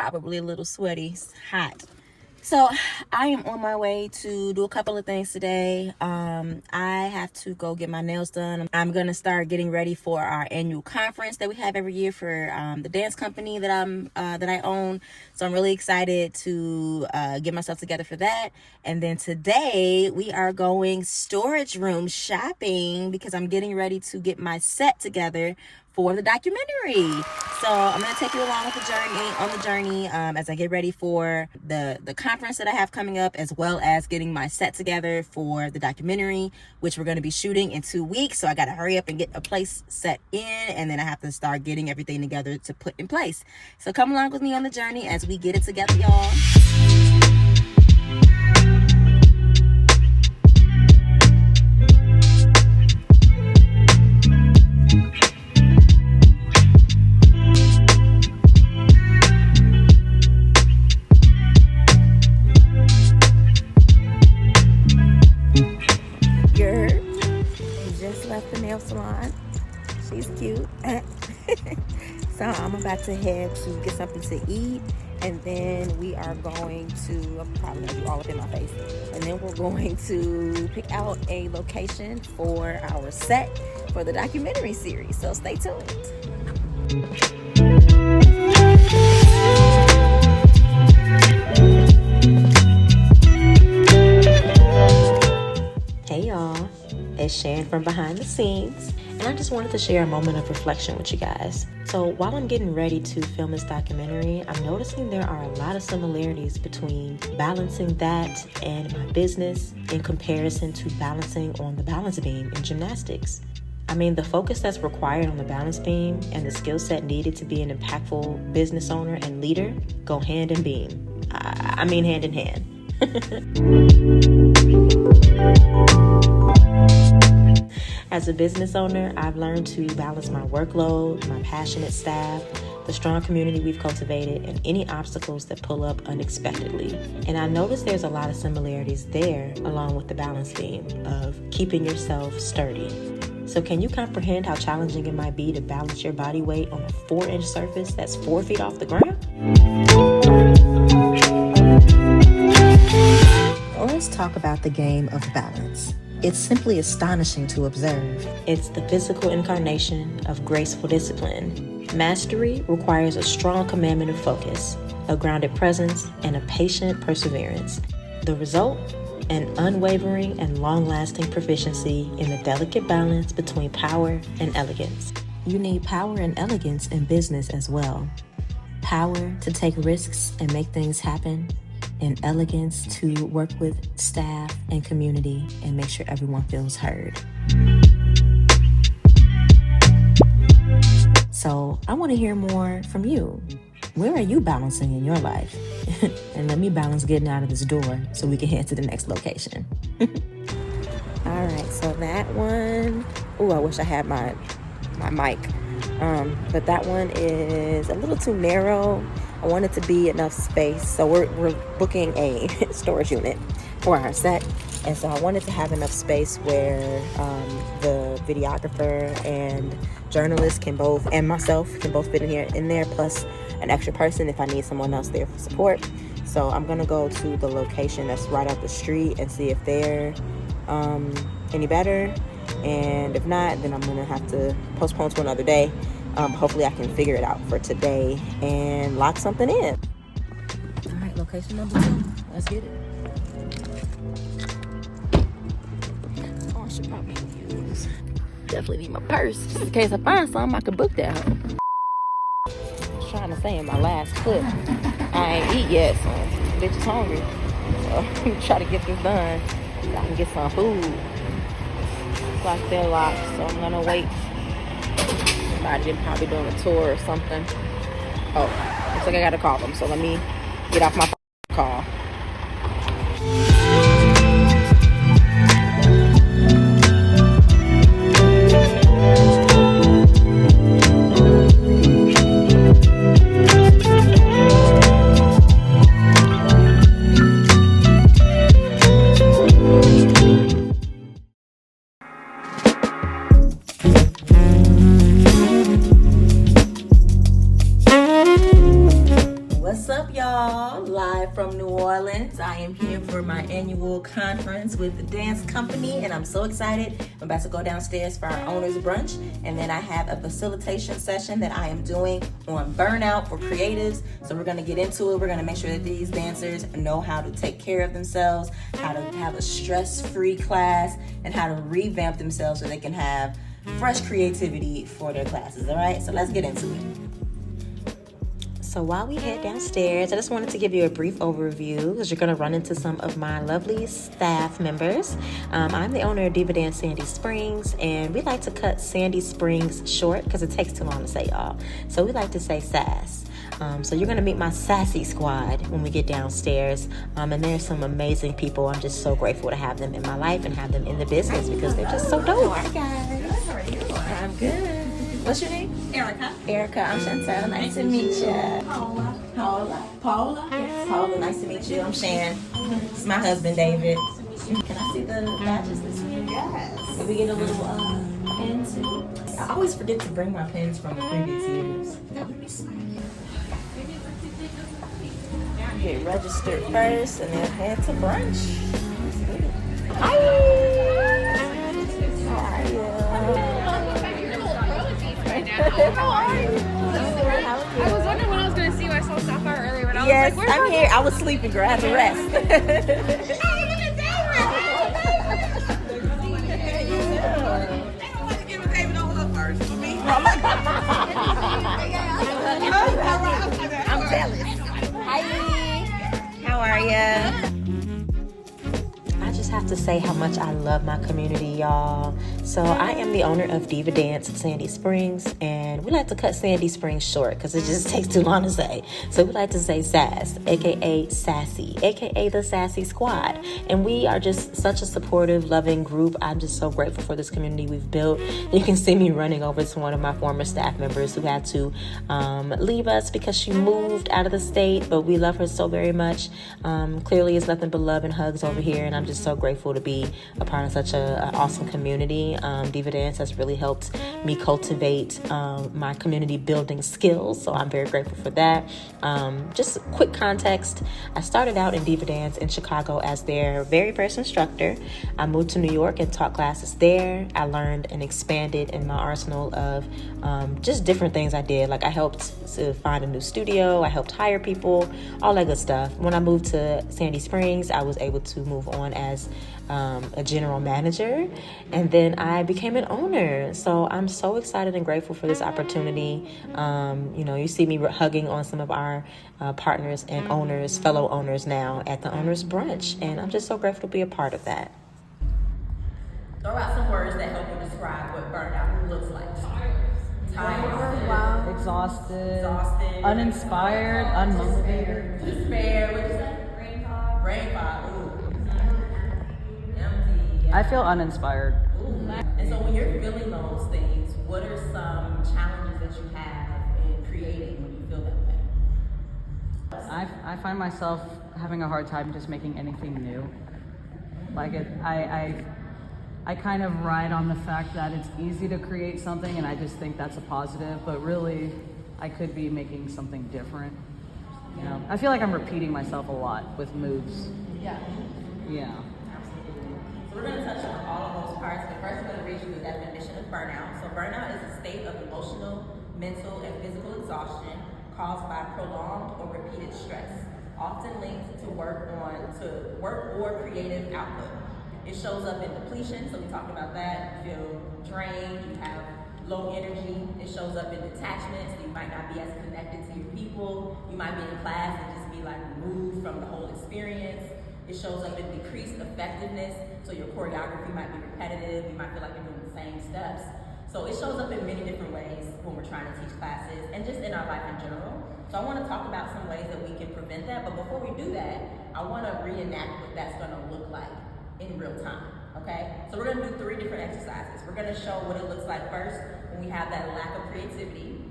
probably a little sweaty. It's hot. So I am on my way to do a couple of things today. I have to go get my nails done. I'm going to start getting ready for our annual conference that we have every year for the dance company that I own. So I'm really excited to get myself together for that. And then today we are going storage room shopping because I'm getting ready to get my set together for the documentary. So I'm going to take you along with the journey as I get ready for the conference that I have coming up, as well as getting my set together for the documentary, which we're going to be shooting in 2 weeks. So I got to hurry up and get a place set in, and then I have to start getting everything together to put in place. So come along with me on the journey as we get it together, y'all. Salon. She's cute. So I'm about to head to get something to eat, and then we are going to, I'm probably gonna do all up in my face, and then we're going to pick out a location for our set for the documentary series. So stay tuned. Hey y'all, it's Shan from behind the scenes, and I just wanted to share a moment of reflection with you guys. So while I'm getting ready to film this documentary, I'm noticing there are a lot of similarities between balancing that and my business in comparison to balancing on the balance beam in gymnastics. I mean, the focus that's required on the balance beam and the skill set needed to be an impactful business owner and leader go hand in beam. I mean hand in hand. As a business owner, I've learned to balance my workload, my passionate staff, the strong community we've cultivated, and any obstacles that pull up unexpectedly. And I notice there's a lot of similarities there, along with the balance beam of keeping yourself sturdy. So can you comprehend how challenging it might be to balance your body weight on a 4-inch surface that's 4 feet off the ground? Let's talk about the game of balance. It's simply astonishing to observe. It's the physical incarnation of graceful discipline. Mastery requires a strong commandment of focus, a grounded presence, and a patient perseverance. The result? An unwavering and long-lasting proficiency in the delicate balance between power and elegance. You need power and elegance in business as well. Power to take risks and make things happen, and elegance to work with staff and community and make sure everyone feels heard. So I want to hear more from you. Where are you balancing in your life? And let me balance getting out of this door so we can head to the next location. All right, so that one, I wish I had my mic. But that one is a little too narrow. I want it to be enough space. So we're booking a storage unit for our set. And so I wanted to have enough space where the videographer and journalist and myself can both fit in there, plus an extra person if I need someone else there for support. So I'm gonna go to the location that's right up the street and see if they're any better. And if not, then I'm gonna have to postpone to another day. Hopefully I can figure it out for today and lock something in. All right, location number 2. Let's get it. Oh, I should probably use. Definitely need my purse just in case I find something I can book that home. I was trying to say in my last clip, I ain't eat yet, so bitch is hungry. So I'm gonna try to get this done so I can get some food. It's like they're locked, so I'm gonna wait. Somebody probably doing a tour or something. Oh, looks like I gotta call them. So let me get off my call. from New Orleans. I am here for my annual conference with the dance company, and I'm so excited. I'm about to go downstairs for our owner's brunch, and then I have a facilitation session that I am doing on burnout for creatives. So we're gonna get into it. We're gonna make sure that these dancers know how to take care of themselves, how to have a stress-free class, and how to revamp themselves so they can have fresh creativity for their classes, all right? So let's get into it. So while we head downstairs, I just wanted to give you a brief overview because you're going to run into some of my lovely staff members. I'm the owner of Diva Dance Sandy Springs, and we like to cut Sandy Springs short because it takes too long to say, y'all. So we like to say SAS. So you're going to meet my sassy squad when we get downstairs. And there's some amazing people. I'm just so grateful to have them in my life and have them in the business because they're just so dope. Hi, guys. How are you? I'm good. What's your name? Erica. Erica, I'm Chantel. Nice to meet you. Paula. Yes. Paula, nice to meet you. I'm Shan. This is my husband, David. Can I see the badges this year? Yes. Can we get a little pen too? I always forget to bring my pens from the previous years. That would be smart. Get registered first and then head to brunch. Hi! How are you? How are you? I was wondering when I was going to see you. I saw Sapphire earlier, but I was Yes, like, where's I'm here. I was sleeping, girl. I had to rest. I don't want to give a David on her first for me. I'm jealous. Hi. How are you? I just have to say how much I love my community, y'all. So I am the owner of Diva Dance Sandy Springs, and we like to cut Sandy Springs short because it just takes too long to say. So we like to say SAS, aka Sassy, aka the Sassy Squad. And we are just such a supportive, loving group. I'm just so grateful for this community we've built. You can see me running over to one of my former staff members who had to leave us because she moved out of the state, but we love her so very much. Clearly, it's nothing but love and hugs over here, and I'm just so grateful to be a part of such an awesome community. Diva Dance has really helped me cultivate my community building skills, so I'm very grateful for that. Just quick context, I started out in Diva Dance in Chicago as their very first instructor. I moved to New York and taught classes there. I learned and expanded in my arsenal of just different things I did. Like I helped to find a new studio, I helped hire people, all that good stuff. When I moved to Sandy Springs, I was able to move on as a general manager, and then I became an owner. So I'm so excited and grateful for this opportunity. You see me hugging on some of our partners and owners, fellow owners now at the owner's brunch, and I'm just so grateful to be a part of that. Throw out some words that help you describe what burnout looks like. Tired, Wow. Exhausted, uninspired, unmotivated. despair, what you say? Brain fog. Ooh. Empty. I feel uninspired. Ooh. And so when you're feeling those things, what are some challenges that you have in creating when you feel that way? I find myself having a hard time just making anything new. Like I kind of ride on the fact that it's easy to create something, and I just think that's a positive, but really I could be making something different. You know, I feel like I'm repeating myself a lot with moves. Yeah. Yeah. So we're going to touch on all of those parts, but first we're going to read you the definition of burnout. So burnout is a state of emotional, mental, and physical exhaustion caused by prolonged or repeated stress, often linked to work or creative output. It shows up in depletion, so we talked about that. You feel drained, you have low energy. It shows up in detachment, so you might not be as connected to your people. You might be in class and just be like removed from the whole experience. It shows up in decreased effectiveness, so your choreography might be repetitive. You might feel like you're doing the same steps. So it shows up in many different ways when we're trying to teach classes and just in our life in general. So I want to talk about some ways that we can prevent that, but before we do that, I want to reenact what that's going to look like in real time, okay? So we're gonna do 3 different exercises. We're gonna show what it looks like first when we have that lack of creativity.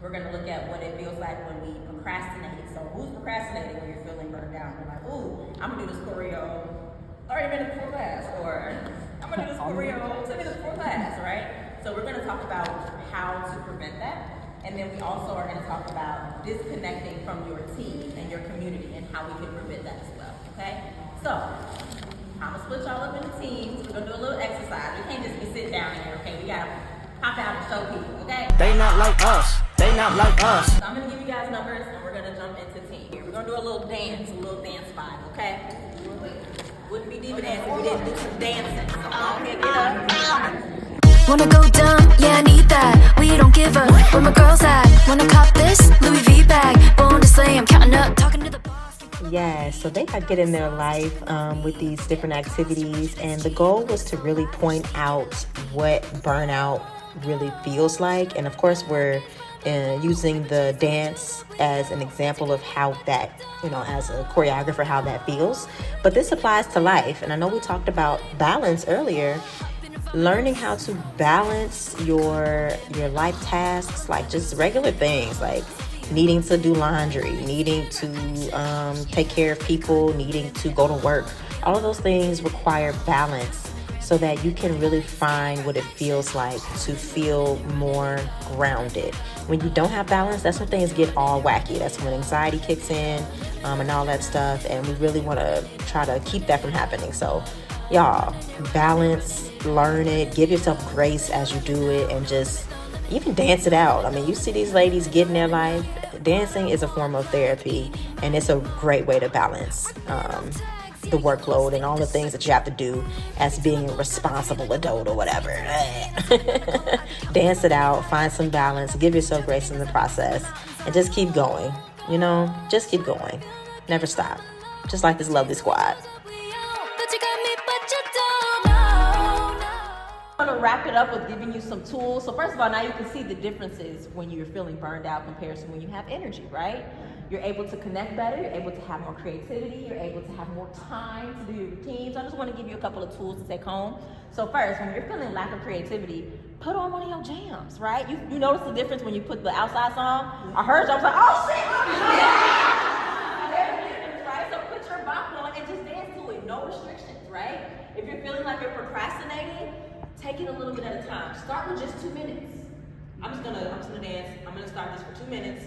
We're gonna look at what it feels like when we procrastinate. So who's procrastinating when you're feeling burned down? You're like, ooh, I'm gonna do this choreo 30 minutes before class, or I'm gonna do this choreo 10 minutes before class, right? So we're gonna talk about how to prevent that. And then we also are going to talk about disconnecting from your team and your community and how we can prevent that as well, okay? So, I'm going to split y'all up into teams. We're going to do a little exercise. We can't just be sitting down here, okay? We got to pop out and show people, okay? They not like us. They not like us. So I'm going to give you guys numbers and we're going to jump into team here. We're going to do a little dance vibe, okay? Wouldn't be diva dance if we didn't do some dancing. So come on, get up. Wanna go dumb, yeah, I need that. We don't give a where my girls at. Wanna cop this Louis V bag. Born to slay, I'm counting up, talking to the boss. Yes, so they got getting their life with these different activities, and the goal was to really point out what burnout really feels like. And of course, we're using the dance as an example of how that, as a choreographer, how that feels. But this applies to life, and I know we talked about balance earlier. Learning how to balance your life tasks, like just regular things, like needing to do laundry, needing to take care of people, needing to go to work. All of those things require balance so that you can really find what it feels like to feel more grounded. When you don't have balance, that's when things get all wacky. That's when anxiety kicks in and all that stuff. And we really want to try to keep that from happening. So y'all, balance, learn it, give yourself grace as you do it, and just even dance it out. I mean, you see these ladies getting their life. Dancing is a form of therapy, and it's a great way to balance the workload and all the things that you have to do as being a responsible adult or whatever. Dance it out, find some balance, give yourself grace in the process, and just keep going. Just keep going. Never stop. Just like this lovely squad. I'm going to wrap it up with giving you some tools. So first of all, now you can see the differences when you're feeling burned out compared to when you have energy, right? You're able to connect better. You're able to have more creativity. You're able to have more time to do your routines. I just want to give you a couple of tools to take home. So first, when you're feeling lack of creativity, put on one of your jams, right? You notice the difference when you put the outside song? I heard you, I was like, oh shit! There's a difference, right? So put your bop on and just dance to it. No restrictions, right? If you're feeling like you're procrastinating, take it a little bit at a time. Start with just 2 minutes. I'm just gonna dance. I'm gonna start this for 2 minutes.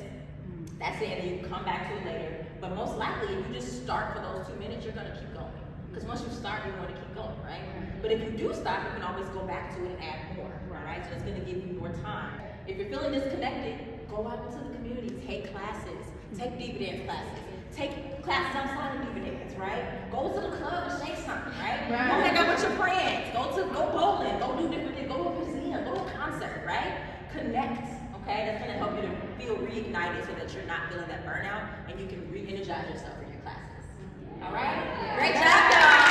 That's it, and then you can come back to it later. But most likely, if you just start for those 2 minutes, you're gonna keep going. Because once you start, you want to keep going, right? But if you do stop, you can always go back to it and add more, right? So it's gonna give you more time. If you're feeling disconnected, go out into the community, take classes, take diva dance classes, take classes outside of diva dance, right? Go to the club and shake something, right? Go hang out with your friends, go bowling, go do different things, go to a museum, go to a concert, right? Connect. Okay, that's going to help you to feel reignited so that you're not feeling that burnout and you can re-energize yourself for your classes. All right? Great job, y'all.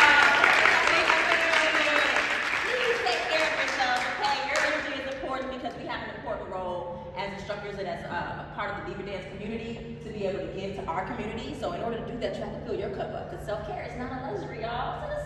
Please take care of yourself, okay? Your energy is important because we have an important role as instructors and as a part of the diva dance community to be able to give to our community. So in order to do that, you have to fill your cup up because self-care is not a luxury, y'all. It's a